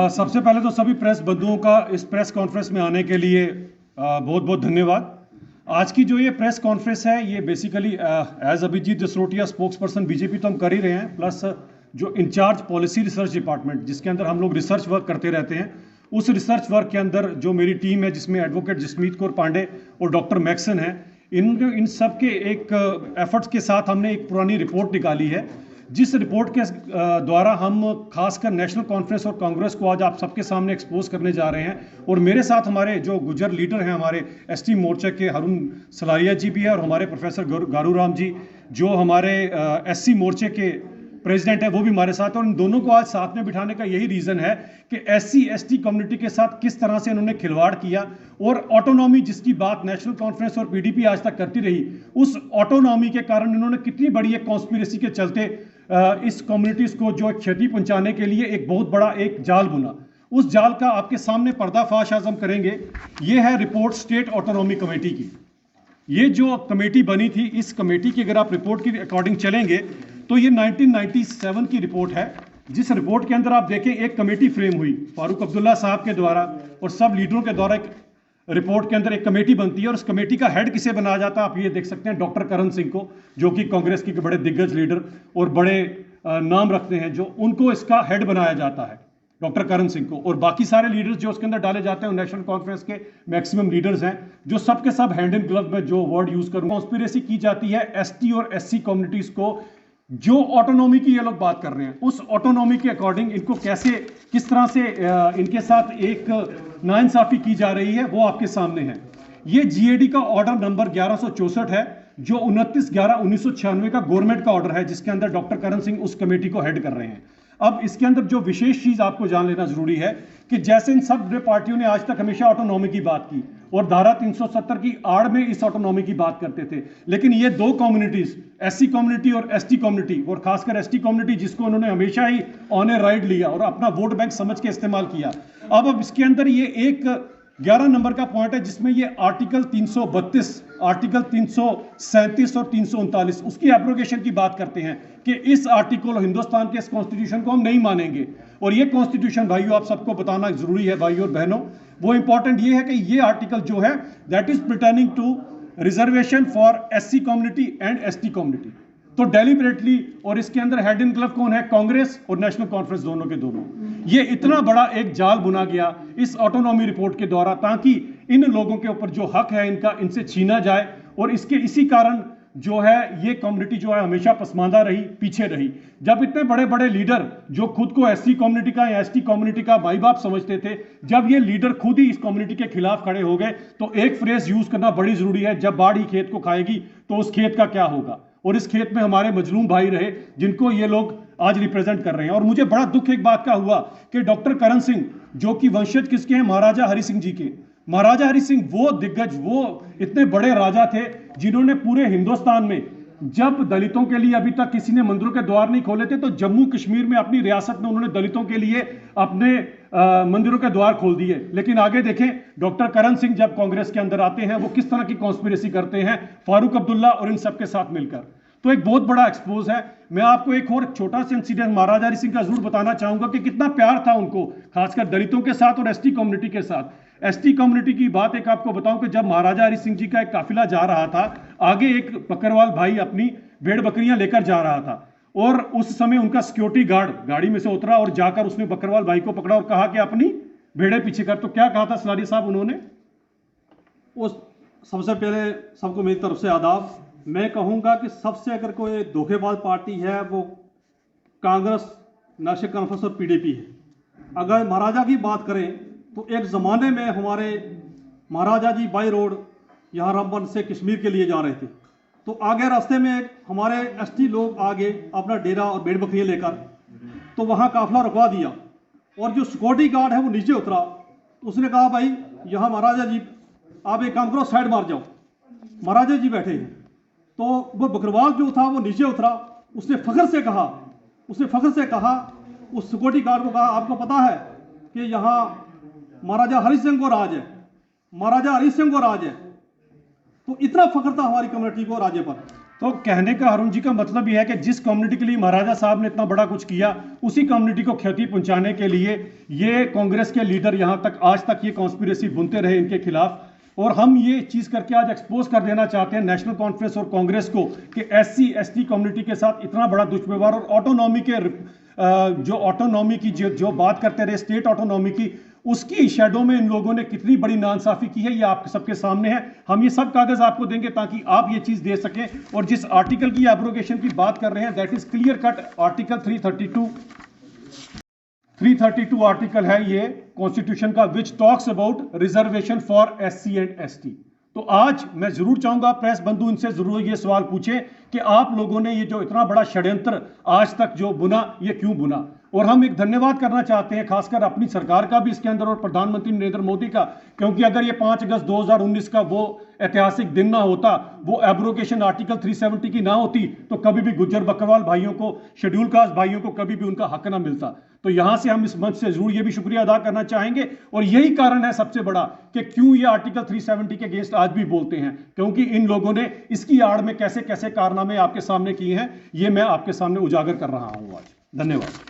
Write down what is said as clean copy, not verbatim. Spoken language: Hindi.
सबसे पहले तो सभी प्रेस बंधुओं का इस प्रेस कॉन्फ्रेंस में आने के लिए बहुत बहुत धन्यवाद। आज की जो ये प्रेस कॉन्फ्रेंस है ये basically as Abhijit Jasrotia spokesperson BJP तो हम कर ही रहे हैं, प्लस जो इंचार्ज पॉलिसी रिसर्च डिपार्टमेट जिसके अंदर हम लोग रिसर्च वर्क करते रहते हैं, उस रिसर्च वर्क के अंदर जो मेरी टीम है जिसमें एडवोकेट जसमीत कौर पांडे और डॉक्टर मैक्सन है, इन सब के एक एफर्ट्स के साथ हमने एक पुरानी रिपोर्ट निकाली है, जिस रिपोर्ट के द्वारा हम खासकर नेशनल कॉन्फ्रेंस और कांग्रेस को आज आप सबके सामने एक्सपोज करने जा रहे हैं। और मेरे साथ हमारे जो गुजर लीडर हैं, हमारे एसटी मोर्चा के हरुण सलारिया जी भी है और हमारे प्रोफेसर गारू राम जी जो हमारे एससी मोर्चे के प्रेसिडेंट है वो भी हमारे साथ। और इन दोनों को आज साथ में बिठाने का यही रीज़न है कि एससी एसटी कम्युनिटी के साथ किस तरह से इन्होंने खिलवाड़ किया और ऑटोनॉमी जिसकी बात नेशनल कॉन्फ्रेंस और पीडीपी आज तक करती रही, उस ऑटोनॉमी के कारण इन्होंने कितनी बड़ी एक कॉन्स्पिरेसी के चलते इस कम्युनिटीज़ को जो क्षति पहुंचाने के लिए एक बहुत बड़ा एक जाल बुना। उस जाल का आपके सामने पर्दाफाश आज हम करेंगे। ये है रिपोर्ट स्टेट ऑटोनॉमी कमेटी की। ये जो कमेटी बनी थी, इस कमेटी की अगर आप रिपोर्ट की अकॉर्डिंग चलेंगे तो ये 1997 की रिपोर्ट है, जिस रिपोर्ट के अंदर आप देखें एक कमेटी फ्रेम हुई फारूक अब्दुल्ला साहब के द्वारा और सब लीडरों के द्वारा। एक रिपोर्ट के अंदर एक कमेटी बनती है और उस कमेटी का हेड किसे बनाया जाता है आप ये देख सकते हैं, डॉक्टर करण सिंह को, जो कि कांग्रेस के बड़े दिग्गज लीडर और बड़े नाम रखते हैं, जो उनको इसका हेड बनाया जाता है, डॉक्टर करण सिंह को। और बाकी सारे लीडर्स जो उसके अंदर डाले जाते हैं नेशनल कॉन्फ्रेंस के मैक्सिमम लीडर्स हैं, जो सबके सब हैंड इन ग्लव में जो वर्ड यूज करूंगा। कॉन्स्पिरेसी की जाती है एसटी और एससी कम्युनिटीज को, जो ऑटोनॉमी की ये लोग बात कर रहे हैं, उस ऑटोनॉमी के अकॉर्डिंग इनको कैसे किस तरह से इनके साथ एक नाइंसाफी की जा रही है वो आपके सामने है। ये जीएडी का ऑर्डर नंबर 1164 है, जो 29/11/1996 का गवर्नमेंट का ऑर्डर है, जिसके अंदर डॉक्टर करण सिंह उस कमेटी को हेड कर रहे हैं। अब इसके अंदर जो विशेष चीज आपको जान लेना जरूरी है कि जैसे इन सब पार्टियों ने आज तक हमेशा ऑटोनॉमी की बात की और धारा 370 की आड़ में इस ऑटोनॉमी की बात करते थे, लेकिन ये दो कम्युनिटीज, एससी कम्युनिटी और एसटी कम्युनिटी, और खासकर एसटी कम्युनिटी जिसको उन्होंने हमेशा ही ऑन ए राइड लिया और अपना वोट बैंक समझ के इस्तेमाल किया। अब इसके अंदर ये एक 11 नंबर का पॉइंट है जिसमें ये आर्टिकल 332, आर्टिकल 337 और 339 उसकी एब्रोगेशन की बात करते हैं कि इस आर्टिकल हिंदुस्तान के इस कॉन्स्टिट्यूशन को हम नहीं मानेंगे। और ये कॉन्स्टिट्यूशन भाइयों आप सबको बताना जरूरी है भाइयों और बहनों, वो इंपॉर्टेंट ये है कि ये आर्टिकल जो है that is pertaining to reservation for SC community and ST community. तो डेलिबरेटली, और इसके अंदर हेड इन ग्लव कौन है, कांग्रेस और नेशनल कॉन्फ्रेंस दोनों के दोनों। ये इतना बड़ा एक जाल बुना गया इस ऑटोनॉमी रिपोर्ट के द्वारा ताकि इन लोगों के ऊपर जो हक है इनका इनसे छीना जाए। और इसी कारण जो है ये कम्युनिटी जो है हमेशा पसमानदा रही, पीछे रही। जब इतने बड़े बड़े लीडर जो खुद को एससी कम्युनिटी का या एसटी कम्युनिटी का भाई बाप समझते थे, जब ये लीडर खुद ही इस कम्युनिटी के खिलाफ खड़े हो गए, तो एक फ्रेज यूज करना बड़ी जरूरी है, जब बाढ़ ही खेत को खाएगी तो उस खेत का क्या होगा। और इस खेत में हमारे मजलूम भाई रहे जिनको ये लोग आज रिप्रेजेंट कर रहे हैं। और मुझे बड़ा दुख एक बात का हुआ कि डॉक्टर करण सिंह, जो कि वंशज किसके हैं, महाराजा हरि सिंह जी के, महाराजा हरि सिंह वो दिग्गज, वो इतने बड़े राजा थे जिन्होंने पूरे हिंदुस्तान में, जब दलितों के लिए अभी तक किसी ने मंदिरों के द्वार नहीं खोले थे, तो जम्मू कश्मीर में अपनी रियासत में उन्होंने दलितों के लिए अपने मंदिरों के द्वार खोल दिए। लेकिन आगे देखें डॉक्टर करण सिंह जब कांग्रेस के अंदर आते हैं वो किस तरह की कॉन्स्पिरेसी करते हैं फारूक अब्दुल्ला और इन सब के साथ मिलकर। तो एक बहुत बड़ा एक्सपोज है। मैं आपको एक और छोटा सा इंसिडेंट महाराजा हरि सिंह का जरूर बताना चाहूंगा कि कितना प्यार था उनको, खासकर दलितों के साथ और एसटी कम्युनिटी के साथ। एसटी कम्युनिटी की बात एक आपको बताऊं कि जब महाराजा हरि सिंह जी का एक काफिला जा रहा था, आगे एक बकरवाल भाई अपनी भेड़ बकरियां लेकर जा रहा था और उस समय उनका सिक्योरिटी गार्ड गाड़ी में से उतरा और जाकर उसने बकरवाल भाई को पकड़ा और कहा कि अपनी भेड़े पीछे कर। तो क्या कहा था सलारी साहब उन्होंने? उस सबसे पहले सबको मेरी तरफ से आदाब। मैं कहूंगा कि सबसे अगर कोई धोखेबाज पार्टी है वो कांग्रेस, नेशनल कॉन्फ्रेंस और पीडीपी है। अगर महाराजा की बात करें तो एक ज़माने में हमारे महाराजा जी बाई रोड यहाँ रामबन से कश्मीर के लिए जा रहे थे, तो आगे रास्ते में हमारे एसटी लोग आगे अपना डेरा और भेड़ बकरियाँ लेकर, तो वहाँ काफिला रुकवा दिया और जो सिक्योरिटी गार्ड है वो नीचे उतरा। उसने कहा भाई यहाँ महाराजा जी आप एक काम करो, साइड मार जाओ, महाराजा जी बैठे हैं। तो वो बकरवाल जो था वो नीचे उतरा, उसने फख्र से कहा उस सिक्योरिटी गार्ड को कहा आपको पता है कि यहाँ महाराजा हरि सिंह को राज है, महाराजा हरि सिंह को राज है। तो इतना फख्र था हमारी कम्युनिटी को राजे पर। तो कहने का अरुण जी का मतलब यह है कि जिस कम्युनिटी के लिए महाराजा साहब ने इतना बड़ा कुछ किया, उसी कम्युनिटी को क्षति पहुंचाने के लिए ये कांग्रेस के लीडर यहां तक आज तक ये कॉन्स्पिरेसी बुनते रहे इनके खिलाफ। और हम ये चीज करके आज एक्सपोज कर देना चाहते हैं नेशनल कॉन्फ्रेंस और कांग्रेस को कि SC/ST कम्युनिटी के साथ इतना बड़ा दुष्व्यवहार और ऑटोनॉमी के जो ऑटोनॉमी की जो बात करते रहे, स्टेट ऑटोनॉमी की, उसकी शैडो में इन लोगों ने कितनी बड़ी नाइंसाफी की है, ये आप सबके सामने है। हम ये सब कागज आपको देंगे ताकि आप ये चीज दे सकें। और जिस आर्टिकल की एब्रोगेशन की बात कर रहे हैं, that is clear cut article 332 article है ये कॉन्स्टिट्यूशन का, which talks about reservation for SC and ST। तो आज मैं जरूर चाहूंगा प्रेस बंधु इनसे जरूर ये सवाल पूछे कि आप लोगों ने ये जो इतना बड़ा षड्यंत्र आज तक जो बुना, ये क्यों बुना। और हम एक धन्यवाद करना चाहते हैं खासकर अपनी सरकार का भी इसके अंदर और प्रधानमंत्री नरेंद्र मोदी का, क्योंकि अगर ये 5 अगस्त 2019 का वो ऐतिहासिक दिन ना होता, वो एब्रोगेशन आर्टिकल 370 की ना होती, तो कभी भी गुज्जर बकरवाल भाइयों को, शेड्यूल कास्ट भाइयों को कभी भी उनका हक ना मिलता। तो यहां से हम इस मंच से जरूर ये भी शुक्रिया अदा करना चाहेंगे। और यही कारण है सबसे बड़ा कि क्यों ये आर्टिकल 370 के अगेंस्ट आज भी बोलते हैं, क्योंकि इन लोगों ने इसकी आड़ में कैसे कैसे कारनामे आपके सामने किए हैं, ये मैं आपके सामने उजागर कर रहा हूं आज। धन्यवाद।